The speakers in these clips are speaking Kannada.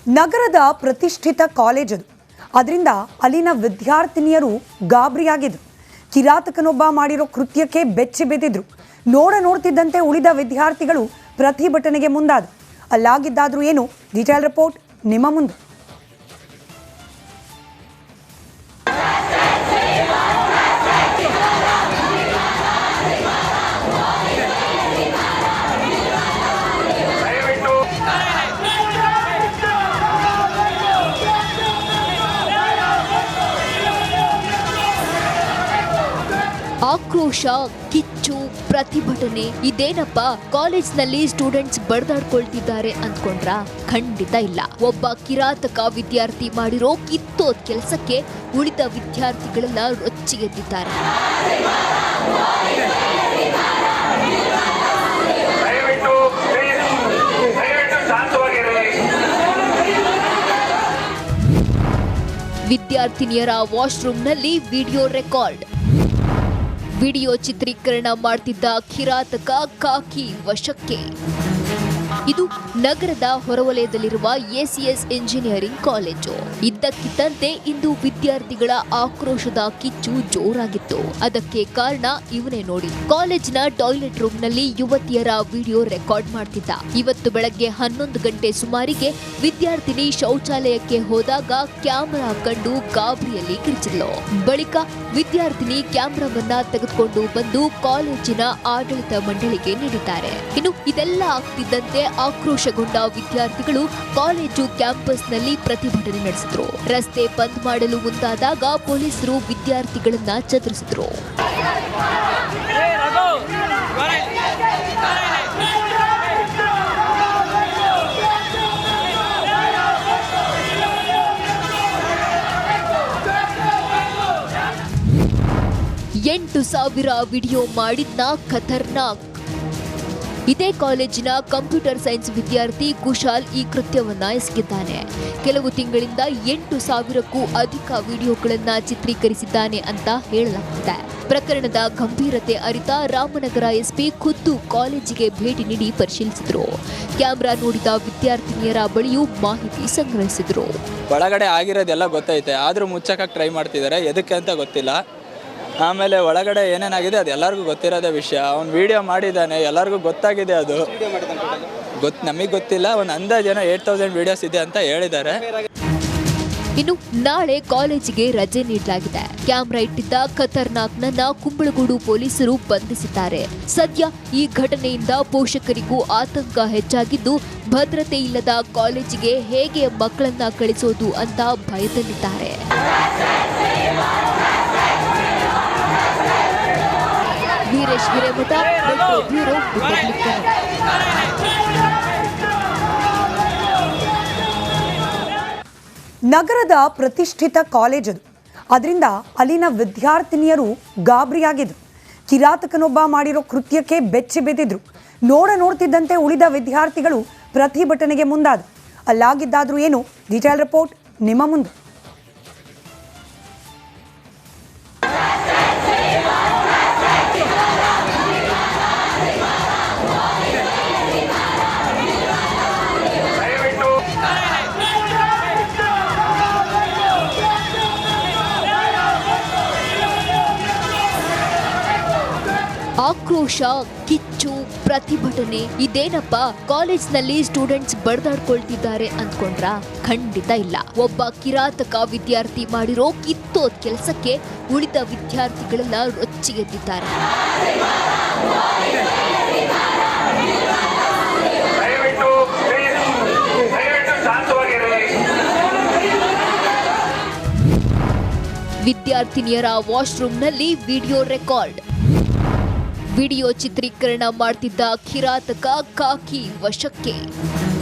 ನಗರದ ಪ್ರತಿಷ್ಠಿತ ಕಾಲೇಜ್ ಅದು. ಅದರಿಂದ ಅಲ್ಲಿನ ವಿದ್ಯಾರ್ಥಿನಿಯರು ಗಾಬರಿಯಾಗಿದ್ರು. ಕಿರಾತಕನೊಬ್ಬ ಮಾಡಿರೋ ಕೃತ್ಯಕ್ಕೆ ಬೆಚ್ಚಿ ಬಿದ್ದಿದ್ರು. ನೋಡ್ತಿದ್ದಂತೆ ಉಳಿದ ವಿದ್ಯಾರ್ಥಿಗಳು ಪ್ರತಿಭಟನೆಗೆ ಮುಂದಾದರು. ಅಲ್ಲಾಗಿದ್ದಾದ್ರೂ ಏನು, ಡೀಟೇಲ್ ರಿಪೋರ್ಟ್ ನಿಮ್ಮ ಮುಂದೆ. ಆಕ್ರೋಶ, ಕಿಚ್ಚು, ಪ್ರತಿಭಟನೆ ಇದೇನಪ್ಪ ಕಾಲೇಜ್ನಲ್ಲಿ ಸ್ಟೂಡೆಂಟ್ಸ್ ಬಡ್ದಾಡ್ಕೊಳ್ತಿದ್ದಾರೆ ಅಂದ್ಕೊಂಡ್ರ? ಖಂಡಿತ ಇಲ್ಲ. ಒಬ್ಬ ಕಿರಾತಕ ವಿದ್ಯಾರ್ಥಿ ಮಾಡಿರೋ ಕಿತ್ತೋದ್ ಕೆಲಸಕ್ಕೆ ಉಳಿದ ವಿದ್ಯಾರ್ಥಿಗಳೆಲ್ಲ ರೊಚ್ಚಿಗೆದ್ದಿದ್ದಾರೆ. ವಿದ್ಯಾರ್ಥಿನಿಯರ ವಾಶ್ರೂಮ್ನಲ್ಲಿ ವಿಡಿಯೋ ರೆಕಾರ್ಡ್. ವಿಡಿಯೋ ಚಿತ್ರೀಕರಣ ಮಾಡ್ತಿದ್ದ ಕಿರಾತಕ ಖಾಕಿ ವಶಕ್ಕೆ. ಇದು ನಗರದ ಹೊರವಲಯದಲ್ಲಿರುವ ಎಸಿಎಸ್ ಇಂಜಿನಿಯರಿಂಗ್ ಕಾಲೇಜು. ಇದ್ದಕ್ಕಿದ್ದಂತೆ ಇಂದು ವಿದ್ಯಾರ್ಥಿಗಳ ಆಕ್ರೋಶದ ಕಿಚ್ಚು ಜೋರಾಗಿತ್ತು. ಅದಕ್ಕೆ ಕಾರಣ ಇವನೇ ನೋಡಿ. ಕಾಲೇಜಿನ ಟಾಯ್ಲೆಟ್ ರೂಮ್ನಲ್ಲಿ ಯುವತಿಯರ ವಿಡಿಯೋ ರೆಕಾರ್ಡ್ ಮಾಡ್ತಿದ್ದ. ಇವತ್ತು ಬೆಳಗ್ಗೆ 11 ಗಂಟೆ ಸುಮಾರಿಗೆ ವಿದ್ಯಾರ್ಥಿನಿ ಶೌಚಾಲಯಕ್ಕೆ ಹೋದಾಗ ಕ್ಯಾಮೆರಾ ಕಂಡು ಗಾಬರಿಯಲ್ಲಿ ಕಿರಿಚಿದ್ಲು. ಬಳಿಕ ವಿದ್ಯಾರ್ಥಿನಿ ಕ್ಯಾಮೆರಾವನ್ನ ತೆಗೆದುಕೊಂಡು ಬಂದು ಕಾಲೇಜಿನ ಆಡಳಿತ ಮಂಡಳಿಗೆ ನೀಡಿದ್ದಾರೆ. ಇನ್ನು ಇದೆಲ್ಲ ಆಗ್ತಿದ್ದಂತೆ ಆಕ್ರೋಶಗೊಂಡ ವಿದ್ಯಾರ್ಥಿಗಳು ಕಾಲೇಜು ಕ್ಯಾಂಪಸ್ನಲ್ಲಿ ಪ್ರತಿಭಟನೆ ನಡೆಸಿದ್ರು. ರಸ್ತೆ ಬಂದ್ ಮಾಡಲು ಮುಂದಾದಾಗ ಪೊಲೀಸರು ವಿದ್ಯಾರ್ಥಿಗಳನ್ನ ಚದುರಿಸಿದ್ರು. $8,000 ವಿಡಿಯೋ ಮಾಡಿದ್ನ ಖತರ್ನಾಕ್. ಇದೇ ಕಾಲೇಜಿನ ಕಂಪ್ಯೂಟರ್ ಸೈನ್ಸ್ ವಿದ್ಯಾರ್ಥಿ ಕುಶಾಲ್ ಈ ಕೃತ್ಯವನ್ನ ಎಸಗಿದ್ದಾನೆ. ಕೆಲವು ತಿಂಗಳಿಂದ 8,000ಕ್ಕೂ ಅಧಿಕ ವಿಡಿಯೋಗಳನ್ನ ಚಿತ್ರೀಕರಿಸಿದ್ದಾನೆ ಅಂತ ಹೇಳಲಾಗಿದೆ. ಪ್ರಕರಣದ ಗಂಭೀರತೆ ಅರಿತ ರಾಮನಗರ ಎಸ್ಪಿ ಖುದ್ದು ಕಾಲೇಜಿಗೆ ಭೇಟಿ ನೀಡಿ ಪರಿಶೀಲಿಸಿದ್ರು. ಕ್ಯಾಮೆರಾ ನೋಡಿದ ವಿದ್ಯಾರ್ಥಿನಿಯರ ಬಳಿಯೂ ಮಾಹಿತಿ ಸಂಗ್ರಹಿಸಿದ್ರು. ಒಳಗಡೆ ಆಗಿರೋದೆಲ್ಲ ಗೊತ್ತೈತೆ, ಆದ್ರೂ ಮುಚ್ಚಕ್ಕೆ ಟ್ರೈ ಮಾಡ್ತಿದ್ದಾರೆ. ಎದಕ್ಕೆ ಅಂತ ಗೊತ್ತಿಲ್ಲ. ಆಮೇಲೆ ಒಳಗಡೆ ಏನೇನಾಗಿದೆ ಅದು ಎಲ್ಲರಿಗೂ ಗೊತ್ತಿರೋದೇ ವಿಷಯ. ಅವ್ನು ವಿಡಿಯೋ ಮಾಡಿದ್ದಾನೆ, ಎಲ್ಲರಿಗೂ ಗೊತ್ತಾಗಿದೆ. ಅದು ನಮಗೆ ಗೊತ್ತಿಲ್ಲ. ಒಂದು ಅಂದಾಜೇನೋ 8,000 ವಿಡಿಯೋಸ್ ಇದೆ ಅಂತ ಹೇಳಿದ್ದಾರೆ. ಇನ್ನು ನಾಳೆ ಕಾಲೇಜಿಗೆ ರಜೆ ನೀಡಲಾಗಿದೆ. ಕ್ಯಾಮೆರಾ ಇಟ್ಟಿದ್ದ ಖತರ್ನಾಕ್ನನ್ನ ಕುಂಬಳಗೂಡು ಪೊಲೀಸರು ಬಂಧಿಸಿದ್ದಾರೆ. ಸದ್ಯ ಈ ಘಟನೆಯಿಂದ ಪೋಷಕರಿಗೂ ಆತಂಕ ಹೆಚ್ಚಾಗಿದ್ದು, ಭದ್ರತೆ ಇಲ್ಲದ ಕಾಲೇಜಿಗೆ ಹೇಗೆ ಮಕ್ಕಳನ್ನ ಕಳಿಸೋದು ಅಂತ ಭಯದಲ್ಲಿದ್ದಾರೆ. Veeresh Hiremath, metro bureau, Republic Kannada. ನಗರದ ಪ್ರತಿಷ್ಠಿತ ಕಾಲೇಜ್ ಅದು. ಅದರಿಂದ ಅಲ್ಲಿನ ವಿದ್ಯಾರ್ಥಿನಿಯರು ಗಾಬರಿಯಾಗಿದ್ರು. ಕಿರಾತಕನೊಬ್ಬ ಮಾಡಿರೋ ಕೃತ್ಯಕ್ಕೆ ಬೆಚ್ಚಿ ಬಿದ್ದಿದ್ರು. ನೋಡ್ತಿದ್ದಂತೆ ಉಳಿದ ವಿದ್ಯಾರ್ಥಿಗಳು ಪ್ರತಿಭಟನೆಗೆ ಮುಂದಾದರು. ಅಲ್ಲಾಗಿದ್ದಾದ್ರೂ ಏನು, ಡೀಟೇಲ್ ರಿಪೋರ್ಟ್ ನಿಮ್ಮ ಮುಂದೆ. ಆಕ್ರೋಶ, ಕಿಚ್ಚು, ಪ್ರತಿಭಟನೆ ಇದೇನಪ್ಪ ಕಾಲೇಜ್ನಲ್ಲಿ ಸ್ಟೂಡೆಂಟ್ಸ್ ಬಡ್ದಾಡ್ಕೊಳ್ತಿದ್ದಾರೆ ಅಂದ್ಕೊಂಡ್ರ? ಖಂಡಿತ ಇಲ್ಲ. ಒಬ್ಬ ಕಿರಾತಕ ವಿದ್ಯಾರ್ಥಿ ಮಾಡಿರೋ ಕಿತ್ತೋದ್ ಕೆಲಸಕ್ಕೆ ಉಳಿದ ವಿದ್ಯಾರ್ಥಿಗಳೆಲ್ಲ ರೊಚ್ಚಿಗೆದ್ದಿದ್ದಾರೆ. ವಿದ್ಯಾರ್ಥಿನಿಯರ ವಾಶ್ರೂಮ್ನಲ್ಲಿ ವಿಡಿಯೋ ರೆಕಾರ್ಡ್. ವಿಡಿಯೋ ಚಿತ್ರೀಕರಣ ಮಾಡ್ತಿದ್ದ ಕಿರಾತಕ ಖಾಕಿ ವಶಕ್ಕೆ.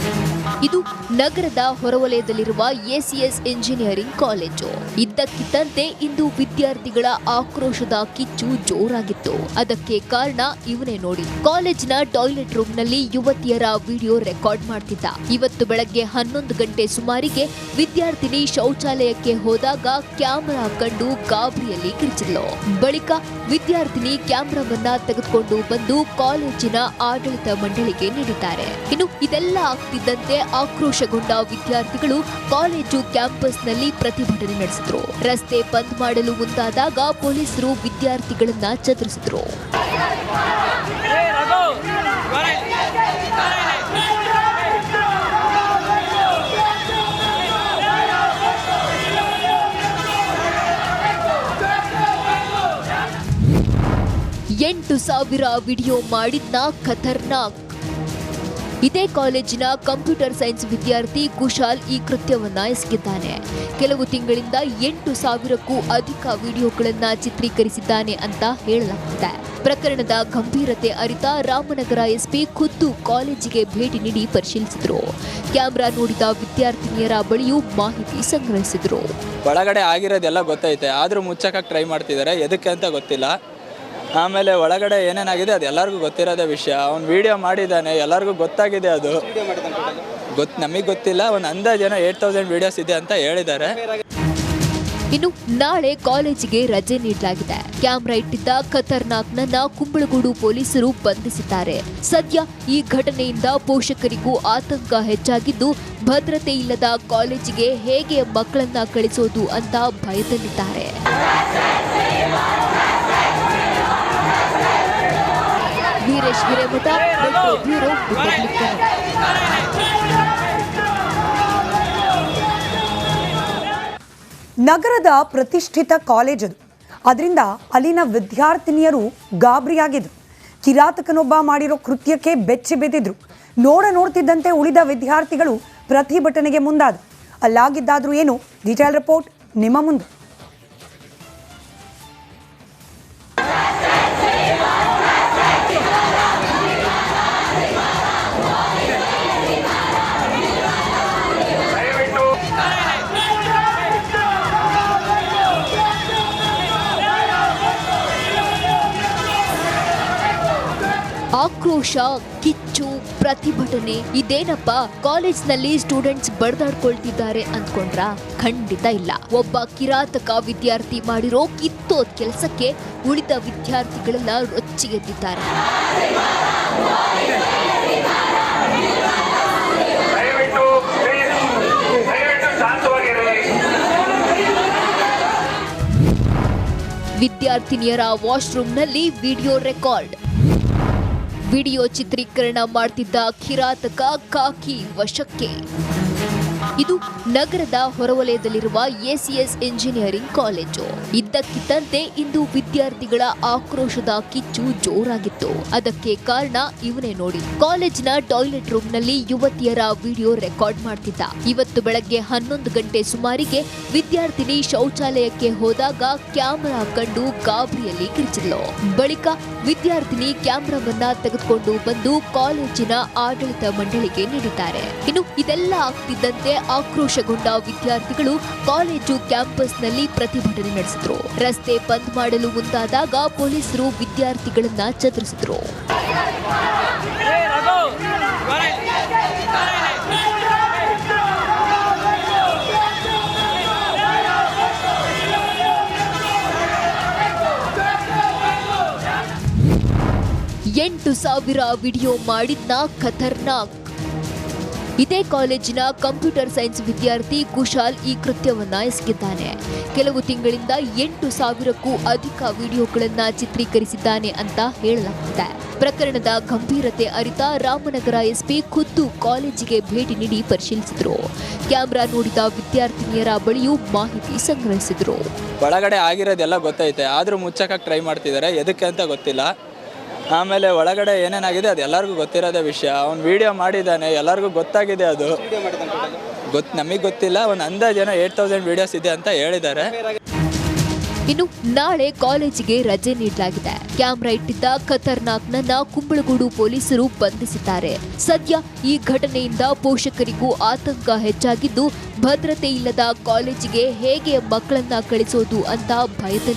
ಇದು ನಗರದ ಹೊರವಲಯದಲ್ಲಿರುವ ಎಸಿಎಸ್ ಇಂಜಿನಿಯರಿಂಗ್ ಕಾಲೇಜು. ಇದ್ದಕ್ಕಿದ್ದಂತೆ ಇಂದು ವಿದ್ಯಾರ್ಥಿಗಳ ಆಕ್ರೋಶದ ಕಿಚ್ಚು ಜೋರಾಗಿತ್ತು. ಅದಕ್ಕೆ ಕಾರಣ ಇವನೇ ನೋಡಿ. ಕಾಲೇಜಿನ ಟಾಯ್ಲೆಟ್ ರೂಮ್ನಲ್ಲಿ ಯುವತಿಯರ ವಿಡಿಯೋ ರೆಕಾರ್ಡ್ ಮಾಡ್ತಿದ್ದ. ಇವತ್ತು ಬೆಳಗ್ಗೆ 11 ಗಂಟೆ ಸುಮಾರಿಗೆ ವಿದ್ಯಾರ್ಥಿನಿ ಶೌಚಾಲಯಕ್ಕೆ ಹೋದಾಗ ಕ್ಯಾಮೆರಾ ಕಂಡು ಗಾಬರಿಯಲ್ಲಿ ಕಿರಿಚಿದ್ಲು. ಬಳಿಕ ವಿದ್ಯಾರ್ಥಿನಿ ಕ್ಯಾಮೆರಾವನ್ನ ತೆಗೆದುಕೊಂಡು ಬಂದು ಕಾಲೇಜಿನ ಆಡಳಿತ ಮಂಡಳಿಗೆ ನೀಡಿದ್ದಾರೆ. ಇನ್ನು ಇದೆಲ್ಲ ಆಗ್ತಿದ್ದಂತೆ ಆಕ್ರೋಶಗೊಂಡ ವಿದ್ಯಾರ್ಥಿಗಳು ಕಾಲೇಜು ಕ್ಯಾಂಪಸ್ನಲ್ಲಿ ಪ್ರತಿಭಟನೆ ನಡೆಸಿದ್ರು. ರಸ್ತೆ ಬಂದ್ ಮಾಡಲು ಮುಂದಾದಾಗ ಪೊಲೀಸರು ವಿದ್ಯಾರ್ಥಿಗಳನ್ನ ಚದುರಿಸಿದ್ರು. ಎಂಟು ಸಾವಿರ ವಿಡಿಯೋ ಮಾಡಿದ್ನ ಖತರ್ನಾಕ್. ಇದೇ ಕಾಲೇಜಿನ ಕಂಪ್ಯೂಟರ್ ಸೈನ್ಸ್ ವಿದ್ಯಾರ್ಥಿ ಕುಶಾಲ್ ಈ ಕೃತ್ಯವನ್ನ ಎಸಗಿದ್ದಾನೆ. ಕೆಲವು ತಿಂಗಳಿಂದ 8,000ಕ್ಕೂ ಅಧಿಕ ವಿಡಿಯೋಗಳನ್ನ ಚಿತ್ರೀಕರಿಸಿದ್ದಾನೆ ಅಂತ ಹೇಳಲಾಗಿದೆ. ಪ್ರಕರಣದ ಗಂಭೀರತೆ ಅರಿತ ರಾಮನಗರ ಎಸ್ಪಿ ಖುದ್ದು ಕಾಲೇಜಿಗೆ ಭೇಟಿ ನೀಡಿ ಪರಿಶೀಲಿಸಿದ್ರು. ಕ್ಯಾಮೆರಾ ನೋಡಿದ ವಿದ್ಯಾರ್ಥಿನಿಯರ ಬಳಿಯೂ ಮಾಹಿತಿ ಸಂಗ್ರಹಿಸಿದ್ರು. ಒಳಗಡೆ ಆಗಿರೋದೆಲ್ಲ ಗೊತ್ತೈತೆ, ಆದರೂ ಮುಚ್ಚಕ್ಕೆ ಟ್ರೈ ಮಾಡ್ತಿದ್ದಾರೆ, ಎದಕ್ಕೆ ಅಂತ ಗೊತ್ತಿಲ್ಲ. ಆಮೇಲೆ ಒಳಗಡೆ ಏನೇನಾಗಿದೆ ಅದು ಎಲ್ಲರಿಗೂ ಗೊತ್ತಿರೋದೇ ವಿಷಯ. ಅವ್ನು ವಿಡಿಯೋ ಮಾಡಿದ್ದಾನೆ, ಎಲ್ಲರಿಗೂ ಗೊತ್ತಾಗಿದೆ. ಅದು ನಮಗೆ ಗೊತ್ತಿಲ್ಲ. ಒಂದು ಅಂದಾಜೇನೋ 8,000 ವಿಡಿಯೋಸ್ ಇದೆ ಅಂತ ಹೇಳಿದ್ದಾರೆ. ಇನ್ನು ನಾಳೆ ಕಾಲೇಜಿಗೆ ರಜೆ ನೀಡಲಾಗಿದೆ. ಕ್ಯಾಮೆರಾ ಇಟ್ಟಿದ್ದ ಖತರ್ನಾಕ್ನನ್ನ ಕುಂಬಳಗೂಡು ಪೊಲೀಸರು ಬಂಧಿಸಿದ್ದಾರೆ. ಸದ್ಯ ಈ ಘಟನೆಯಿಂದ ಪೋಷಕರಿಗೂ ಆತಂಕ ಹೆಚ್ಚಾಗಿದ್ದು, ಭದ್ರತೆ ಇಲ್ಲದ ಕಾಲೇಜಿಗೆ ಹೇಗೆ ಮಕ್ಕಳನ್ನ ಕಳಿಸೋದು ಅಂತ ಭಯದಲ್ಲಿದ್ದಾರೆ. Veeresh Hiremath, metro bureau, Republic Kannada. ನಗರದ ಪ್ರತಿಷ್ಠಿತ ಕಾಲೇಜ್ ಅದು. ಅದರಿಂದ ಅಲ್ಲಿನ ವಿದ್ಯಾರ್ಥಿನಿಯರು ಗಾಬರಿಯಾಗಿದ್ರು. ಕಿರಾತಕನೊಬ್ಬ ಮಾಡಿರೋ ಕೃತ್ಯಕ್ಕೆ ಬೆಚ್ಚಿ ಬಿದ್ದಿದ್ರು. ನೋಡ್ತಿದ್ದಂತೆ ಉಳಿದ ವಿದ್ಯಾರ್ಥಿಗಳು ಪ್ರತಿಭಟನೆಗೆ ಮುಂದಾದರು. ಅಲ್ಲಾಗಿದ್ದಾದ್ರೂ ಏನು, ಡೀಟೇಲ್ ರಿಪೋರ್ಟ್ ನಿಮ್ಮ ಮುಂದೆ. ಆಕ್ರೋಶ, ಕಿಚ್ಚು, ಪ್ರತಿಭಟನೆ. ಇದೇನಪ್ಪ, ಕಾಲೇಜ್ನಲ್ಲಿ ಸ್ಟೂಡೆಂಟ್ಸ್ ಬಡ್ದಾಡ್ಕೊಳ್ತಿದ್ದಾರೆ ಅಂದ್ಕೊಂಡ್ರಾ? ಖಂಡಿತ ಇಲ್ಲ. ಒಬ್ಬ ಕಿರಾತಕ ವಿದ್ಯಾರ್ಥಿ ಮಾಡಿರೋ ಕಿತ್ತೋದ್ ಕೆಲಸಕ್ಕೆ ಉಳಿದ ವಿದ್ಯಾರ್ಥಿಗಳೆಲ್ಲ ರೊಚ್ಚಿಗೆದ್ದಿದ್ದಾರೆ. ವಿದ್ಯಾರ್ಥಿನಿಯರ ವಾಶ್ರೂಮ್ನಲ್ಲಿ ವಿಡಿಯೋ ರೆಕಾರ್ಡ್. ವಿಡಿಯೋ ಚಿತ್ರೀಕರಣ ಮಾಡ್ತಿದ್ದ ಕಿರಾತಕ ಖಾಕಿ ವಶಕ್ಕೆ. ಇದು ನಗರದ ಹೊರವಲಯದಲ್ಲಿರುವ ಎಸಿಎಸ್ ಇಂಜಿನಿಯರಿಂಗ್ ಕಾಲೇಜು. ಇದ್ದಕ್ಕಿದ್ದಂತೆ ಇಂದು ವಿದ್ಯಾರ್ಥಿಗಳ ಆಕ್ರೋಶದ ಕಿಚ್ಚು ಜೋರಾಗಿತ್ತು. ಅದಕ್ಕೆ ಕಾರಣ ಇವನೇ ನೋಡಿ. ಕಾಲೇಜಿನ ಟಾಯ್ಲೆಟ್ ರೂಮ್ನಲ್ಲಿ ಯುವತಿಯರ ವಿಡಿಯೋ ರೆಕಾರ್ಡ್ ಮಾಡ್ತಿದ್ದ. ಇವತ್ತು ಬೆಳಗ್ಗೆ 11 ಗಂಟೆ ಸುಮಾರಿಗೆ ವಿದ್ಯಾರ್ಥಿನಿ ಶೌಚಾಲಯಕ್ಕೆ ಹೋದಾಗ ಕ್ಯಾಮೆರಾ ಕಂಡು ಗಾಬರಿಯಲ್ಲಿ ಕಿರಿಚಿದ್ಲು. ಬಳಿಕ ವಿದ್ಯಾರ್ಥಿನಿ ಕ್ಯಾಮೆರಾವನ್ನ ತೆಗೆದುಕೊಂಡು ಬಂದು ಕಾಲೇಜಿನ ಆಡಳಿತ ಮಂಡಳಿಗೆ ನೀಡಿದ್ದಾರೆ. ಇನ್ನು ಇದೆಲ್ಲ ಆಗ್ತಿದ್ದಂತೆ ಆಕ್ರೋಶಗೊಂಡ ವಿದ್ಯಾರ್ಥಿಗಳು ಕಾಲೇಜು ಕ್ಯಾಂಪಸ್ನಲ್ಲಿ ಪ್ರತಿಭಟನೆ ನಡೆಸಿದ್ರು. ರಸ್ತೆ ಬಂದ್ ಮಾಡಲು ಮುಂದಾದಾಗ ಪೊಲೀಸರು ವಿದ್ಯಾರ್ಥಿಗಳನ್ನ ಚದುರಿಸಿದ್ರು. ಎಂಟು 8,000 ವಿಡಿಯೋ ಮಾಡಿದ್ನ ಖತರ್ನಾಕ್. ಇದೇ ಕಾಲೇಜಿನ ಕಂಪ್ಯೂಟರ್ ಸೈನ್ಸ್ ವಿದ್ಯಾರ್ಥಿ ಕುಶಾಲ್ ಈ ಕೃತ್ಯವನ್ನ ಎಸಗಿದ್ದಾನೆ. ಕೆಲವು ತಿಂಗಳಿಂದ 8,000ಕ್ಕೂ ಅಧಿಕ ವಿಡಿಯೋಗಳನ್ನ ಚಿತ್ರೀಕರಿಸಿದ್ದಾನೆ ಅಂತ ಹೇಳಲಾಗಿದೆ. ಪ್ರಕರಣದ ಗಂಭೀರತೆ ಅರಿತ ರಾಮನಗರ ಎಸ್ಪಿ ಖುದ್ದು ಕಾಲೇಜಿಗೆ ಭೇಟಿ ನೀಡಿ ಪರಿಶೀಲಿಸಿದ್ರು. ಕ್ಯಾಮೆರಾ ನೋಡಿದ ವಿದ್ಯಾರ್ಥಿನಿಯರ ಬಳಿಯೂ ಮಾಹಿತಿ ಸಂಗ್ರಹಿಸಿದ್ರು. ಒಳಗಡೆ ಆಗಿರೋದೆಲ್ಲ ಗೊತ್ತೈತೆ, ಆದರೂ ಮುಚ್ಚಕ್ಕೆ ಟ್ರೈ ಮಾಡ್ತಿದ್ದಾರೆ, ಎದಕ್ಕೆ ಅಂತ ಗೊತ್ತಿಲ್ಲ. ಆಮೇಲೆ ಒಳಗಡೆ ಏನೇನಾಗಿದೆ ಅದು ಎಲ್ಲರಿಗೂ ಗೊತ್ತಿರೋದೇ ವಿಷಯ. ಅವ್ನು ವಿಡಿಯೋ ಮಾಡಿದ್ದಾನೆ, ಎಲ್ಲರಿಗೂ ಗೊತ್ತಾಗಿದೆ. ಅದು ನಮಗೆ ಗೊತ್ತಿಲ್ಲ. ಒಂದು ಅಂದಾಜೇನೋ 8,000 ವಿಡಿಯೋಸ್ ಇದೆ ಅಂತ ಹೇಳಿದ್ದಾರೆ. ಇನ್ನು ನಾಳೆ ಕಾಲೇಜಿಗೆ ರಜೆ ನೀಡಲಾಗಿದೆ. ಕ್ಯಾಮೆರಾ ಇಟ್ಟಿದ್ದ ಖತರ್ನಾಕ್ನನ್ನ ಕುಂಬಳಗೂಡು ಪೊಲೀಸರು ಬಂಧಿಸಿದ್ದಾರೆ. ಸದ್ಯ ಈ ಘಟನೆಯಿಂದ ಪೋಷಕರಿಗೂ ಆತಂಕ ಹೆಚ್ಚಾಗಿದ್ದು, ಭದ್ರತೆ ಇಲ್ಲದ ಕಾಲೇಜಿಗೆ ಹೇಗೆ ಮಕ್ಕಳನ್ನ ಕಳಿಸೋದು ಅಂತ ಭಯದಲ್ಲಿ